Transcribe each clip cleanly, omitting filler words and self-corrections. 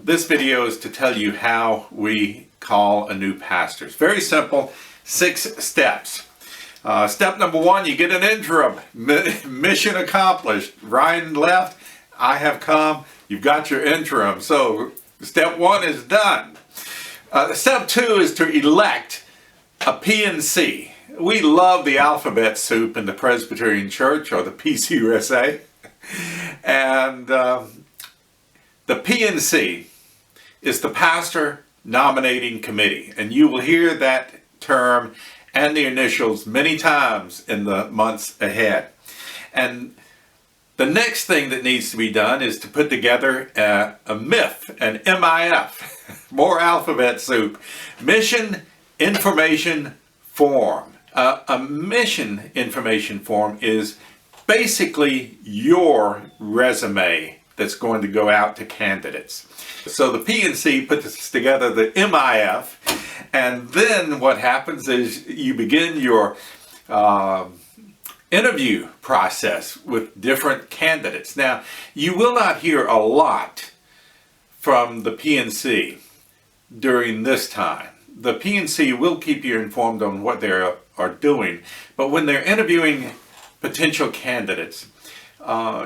This video is to tell you how we call a new pastor. It's very simple, 6 steps. Step number 1, you get an interim. Mission accomplished. Ryan left, I have come, you've got your interim. So step 1 is done. Step 2 is to elect a PNC. We love the alphabet soup in the Presbyterian Church, or the PCUSA. And the PNC is the Pastor Nominating Committee. And you will hear that term and the initials many times in the months ahead. And the next thing that needs to be done is to put together a MIF, an MIF, more alphabet soup, Mission Information Form. A mission information form is basically your resume that's going to go out to candidates. So the PNC puts together the MIF, and then what happens is you begin your interview process with different candidates. Now, you will not hear a lot from the PNC during this time. The PNC will keep you informed on what they are doing, but when they're interviewing potential candidates,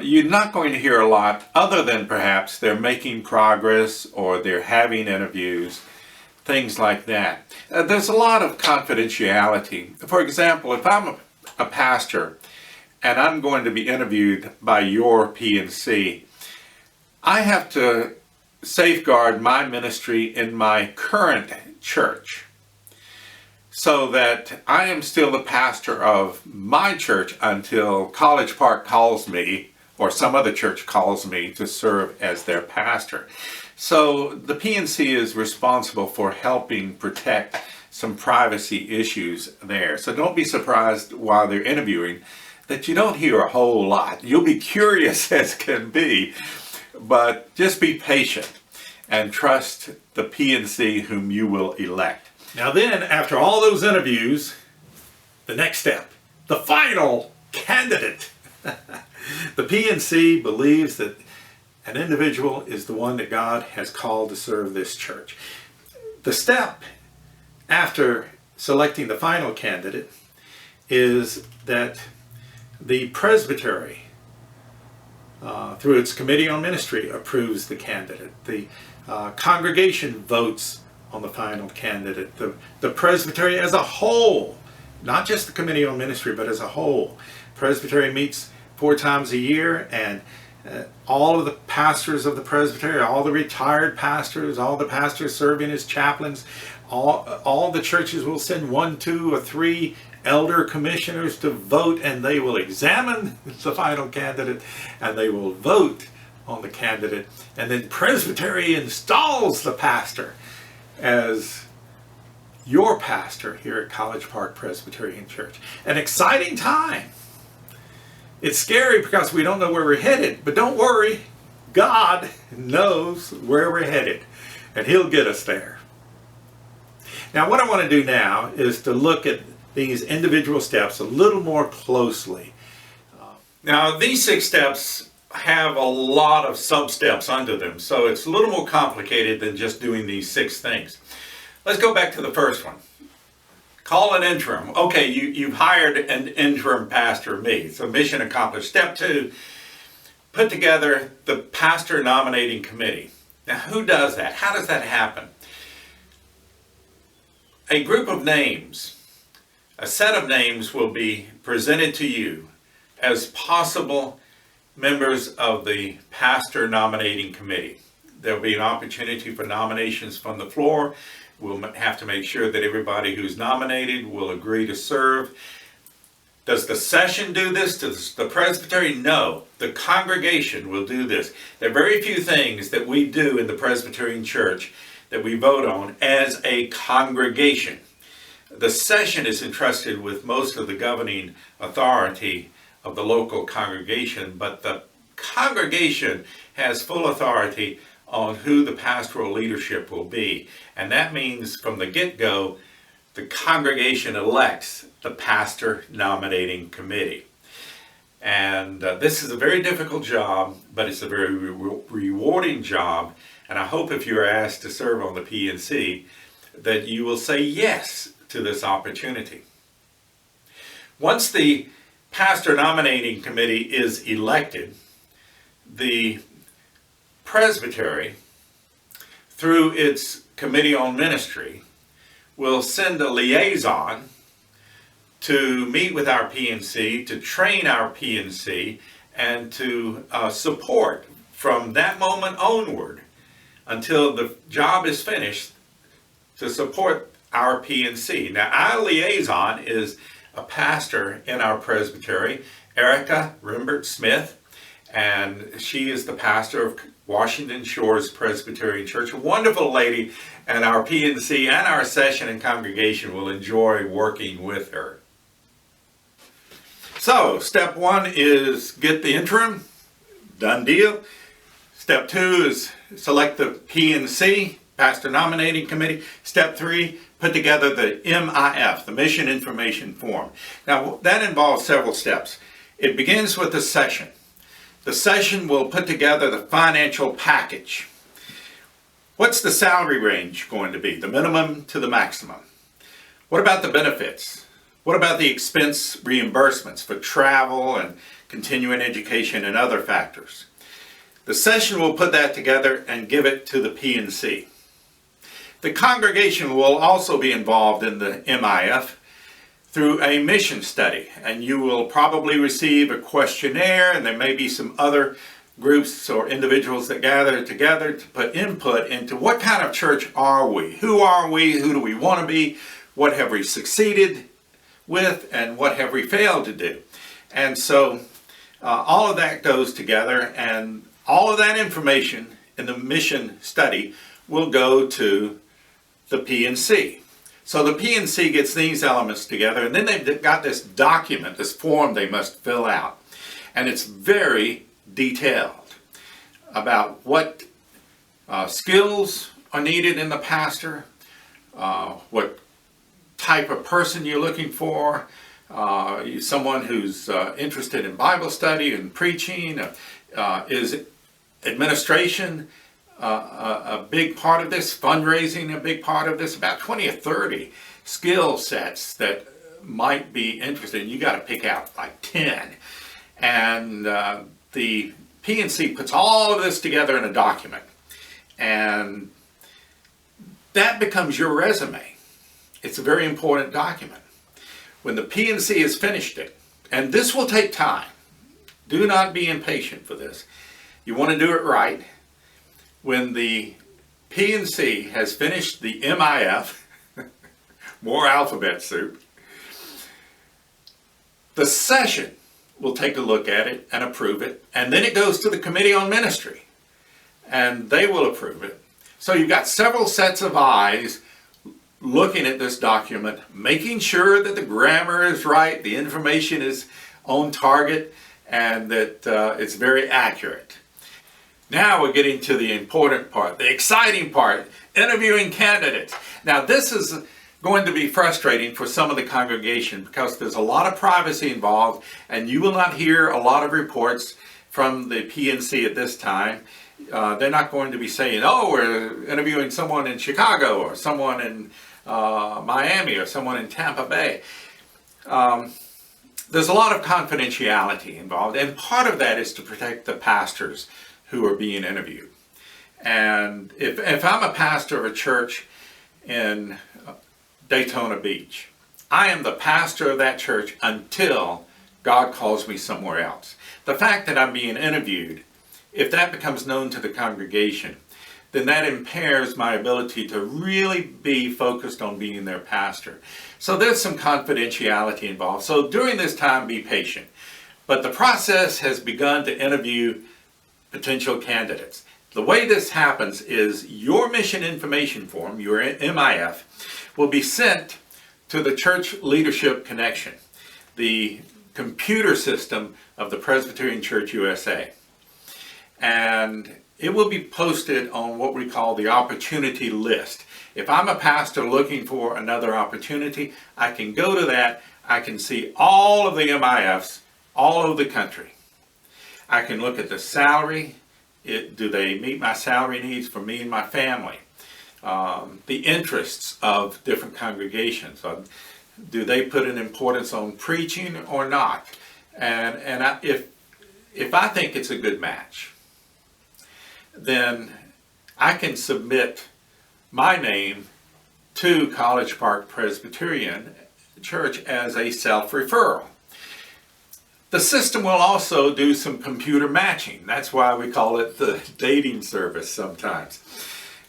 you're not going to hear a lot other than perhaps they're making progress or they're having interviews, things like that. There's a lot of confidentiality. For example, if I'm a pastor and I'm going to be interviewed by your PNC, I have to safeguard my ministry in my current church so that I am still the pastor of my church until College Park calls me or some other church calls me to serve as their pastor. So the PNC is responsible for helping protect some privacy issues there. So don't be surprised while they're interviewing that you don't hear a whole lot. You'll be curious as can be, but just be patient and trust the PNC whom you will elect. Now then, after all those interviews, the next step, the final candidate. The PNC believes that an individual is the one that God has called to serve this church. The step after selecting the final candidate is that the Presbytery, through its Committee on Ministry, approves the candidate. The congregation votes on the final candidate. The Presbytery as a whole, not just the Committee on Ministry, but as a whole. Presbytery meets 4 times a year, and all of the pastors of the Presbytery, all the retired pastors, all the pastors serving as chaplains, all the churches will send 1, 2, or 3 elder commissioners to vote, and they will examine the final candidate and they will vote on the candidate, and then Presbytery installs the pastor as your pastor here at College Park Presbyterian Church. An exciting time. It's scary because we don't know where we're headed, but don't worry, God knows where we're headed and He'll get us there. Now what I want to do now is to look at these individual steps a little more closely. Now these 6 steps have a lot of sub-steps under them, so it's a little more complicated than just doing these 6 things. Let's go back to the first one. Call an interim. Okay, you've hired an interim pastor, me, so mission accomplished. Step 2, put together the Pastor Nominating Committee. Now who does that? How does that happen? A group of names, a set of names will be presented to you as possible members of the Pastor Nominating Committee. There will be an opportunity for nominations from the floor. We'll have to make sure that everybody who's nominated will agree to serve. Does the session do this? Does the Presbytery? No. The congregation will do this. There are very few things that we do in the Presbyterian Church that we vote on as a congregation. The session is entrusted with most of the governing authority of the local congregation, but the congregation has full authority on who the pastoral leadership will be. And that means from the get-go, the congregation elects the Pastor Nominating Committee. And this is a very difficult job, but it's a very rewarding job. And I hope if you're asked to serve on the PNC, that you will say yes to this opportunity. Once the pastor nominating committee is elected, the Presbytery, through its Committee on Ministry, will send a liaison to meet with our PNC, to train our PNC, and to support from that moment onward until the job is finished, to support our PNC. Now, our liaison is a pastor in our presbytery, Erica Rimbert Smith, and she is the pastor of Washington Shores Presbyterian Church, a wonderful lady, and our PNC and our session and congregation will enjoy working with her. So, step 1 is get the interim, done deal. Step 2 is select the PNC, Pastor Nominating Committee. Step 3, put together the MIF, the Mission Information Form. Now, that involves several steps. It begins with the session. The session will put together the financial package. What's the salary range going to be, the minimum to the maximum? What about the benefits? What about the expense reimbursements for travel and continuing education and other factors? The session will put that together and give it to the PNC. The congregation will also be involved in the MIF through a mission study, and you will probably receive a questionnaire, and there may be some other groups or individuals that gather together to put input into what kind of church are we? Who are we? Who do we want to be? What have we succeeded with, and what have we failed to do? And so all of that goes together, and all of that information in the mission study will go to the PNC. So the PNC gets these elements together, and then they've got this document, this form they must fill out. And it's very detailed about what skills are needed in the pastor, what type of person you're looking for, someone who's interested in Bible study and preaching, is administration a big part of this, fundraising a big part of this, about 20 or 30 skill sets that might be interesting. You got to pick out like 10. And the PNC puts all of this together in a document, and that becomes your resume. It's a very important document. When the PNC has finished it, and this will take time, do not be impatient for this. You want to do it right. When the PNC has finished the MIF, more alphabet soup, the session will take a look at it and approve it, and then it goes to the Committee on Ministry, and they will approve it. So you've got several sets of eyes looking at this document, making sure that the grammar is right, the information is on target, and that it's very accurate. Now we're getting to the important part, the exciting part, interviewing candidates. Now this is going to be frustrating for some of the congregation because there's a lot of privacy involved, and you will not hear a lot of reports from the PNC at this time. They're not going to be saying, oh, we're interviewing someone in Chicago or someone in Miami or someone in Tampa Bay. There's a lot of confidentiality involved, and part of that is to protect the pastors who are being interviewed. And if I'm a pastor of a church in Daytona Beach, I am the pastor of that church until God calls me somewhere else. The fact that I'm being interviewed, if that becomes known to the congregation, then that impairs my ability to really be focused on being their pastor. So there's some confidentiality involved. So during this time, be patient. But the process has begun to interview potential candidates. The way this happens is your mission information form, your MIF, will be sent to the Church Leadership Connection, the computer system of the Presbyterian Church USA. And it will be posted on what we call the opportunity list. If I'm a pastor looking for another opportunity, I can go to that. I can see all of the MIFs all over the country. I can look at the salary, Do they meet my salary needs for me and my family? The interests of different congregations. Do they put an importance on preaching or not? If I think it's a good match, then I can submit my name to College Park Presbyterian Church as a self-referral. The system will also do some computer matching. That's why we call it the dating service sometimes.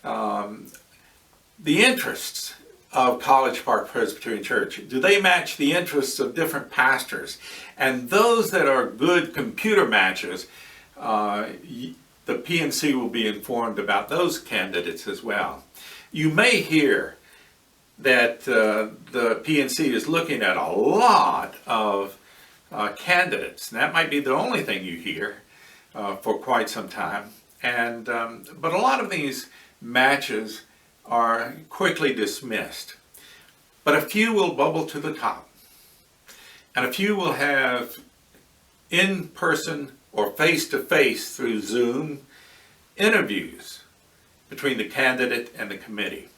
The interests of College Park Presbyterian Church, do they match the interests of different pastors? And those that are good computer matches, the PNC will be informed about those candidates as well. You may hear that the PNC is looking at a lot of candidates. And that might be the only thing you hear for quite some time. But a lot of these matches are quickly dismissed. But a few will bubble to the top. And a few will have in-person or face-to-face through Zoom interviews between the candidate and the committee.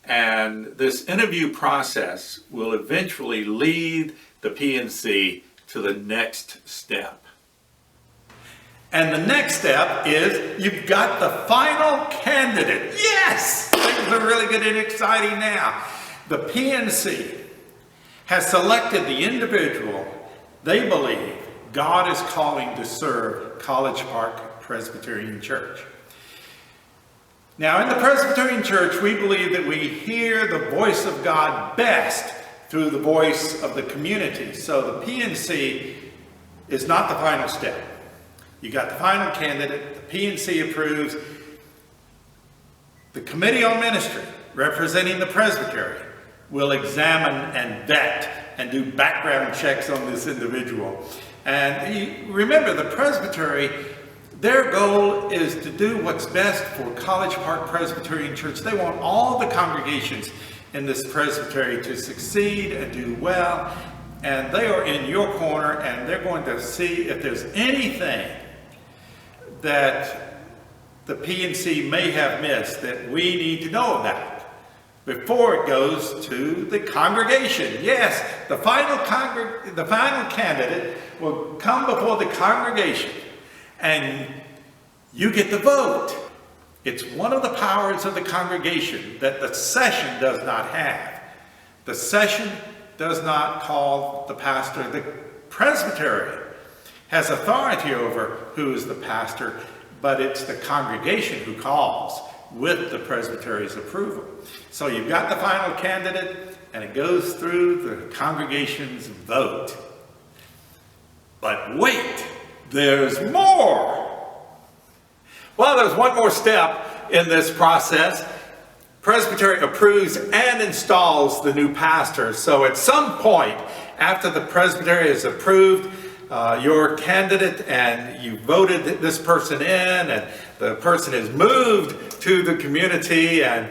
And this interview process will eventually lead the PNC to the next step. And the next step is you've got the final candidate. Yes! Things are really good and exciting now. The PNC has selected the individual they believe God is calling to serve College Park Presbyterian Church. Now, in the Presbyterian Church, we believe that we hear the voice of God best through the voice of the community. So the PNC is not the final step. You got the final candidate, the PNC approves. The Committee on Ministry, representing the Presbytery, will examine and vet and do background checks on this individual. And remember, the Presbytery, their goal is to do what's best for College Park Presbyterian Church. They want all the congregations in this presbytery to succeed and do well. And they are in your corner, and they're going to see if there's anything that the PNC may have missed that we need to know about before it goes to the congregation. Yes, the final candidate will come before the congregation, and you get the vote. It's one of the powers of the congregation that the session does not have. The session does not call the pastor. The presbytery has authority over who is the pastor, but it's the congregation who calls with the presbytery's approval. So you've got the final candidate, and it goes through the congregation's vote. But wait, there's more. Well, there's one more step in this process. Presbytery approves and installs the new pastor. So at some point, after the presbytery has approved your candidate and you voted this person in, and the person has moved to the community and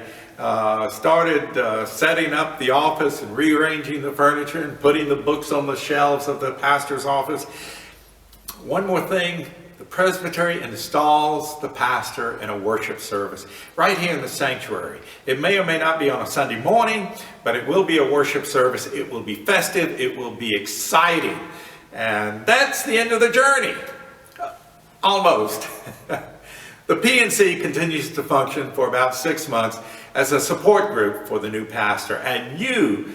started setting up the office and rearranging the furniture and putting the books on the shelves of the pastor's office. One more thing, the presbytery installs the pastor in a worship service right here in the sanctuary. It may or may not be on a Sunday morning, but it will be a worship service. It will be festive. It will be exciting. And that's the end of the journey. Almost. The PNC continues to function for about 6 months as a support group for the new pastor. And you,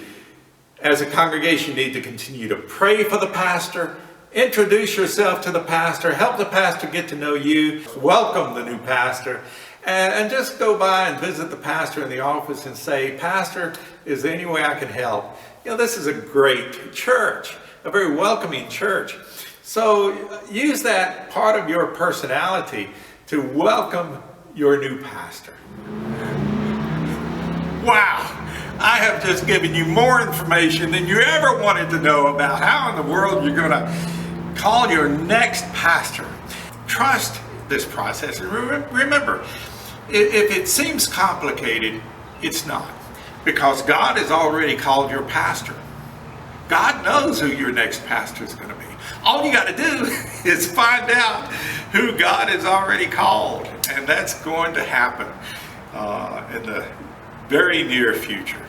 as a congregation, need to continue to pray for the pastor, introduce yourself to the pastor, help the pastor get to know you, welcome the new pastor, and just go by and visit the pastor in the office and say, Pastor, is there any way I can help? You know, this is a great church, a very welcoming church. So use that part of your personality to welcome your new pastor. Wow, I have just given you more information than you ever wanted to know about how in the world you're going to call your next pastor. Trust this process. And remember, if it seems complicated, it's not. Because God has already called your pastor. God knows who your next pastor is going to be. All you got to do is find out who God has already called. And that's going to happen in the very near future.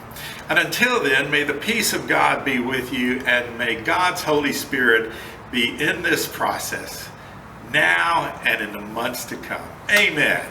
And until then, may the peace of God be with you, and may God's Holy Spirit be in this process now and in the months to come. Amen.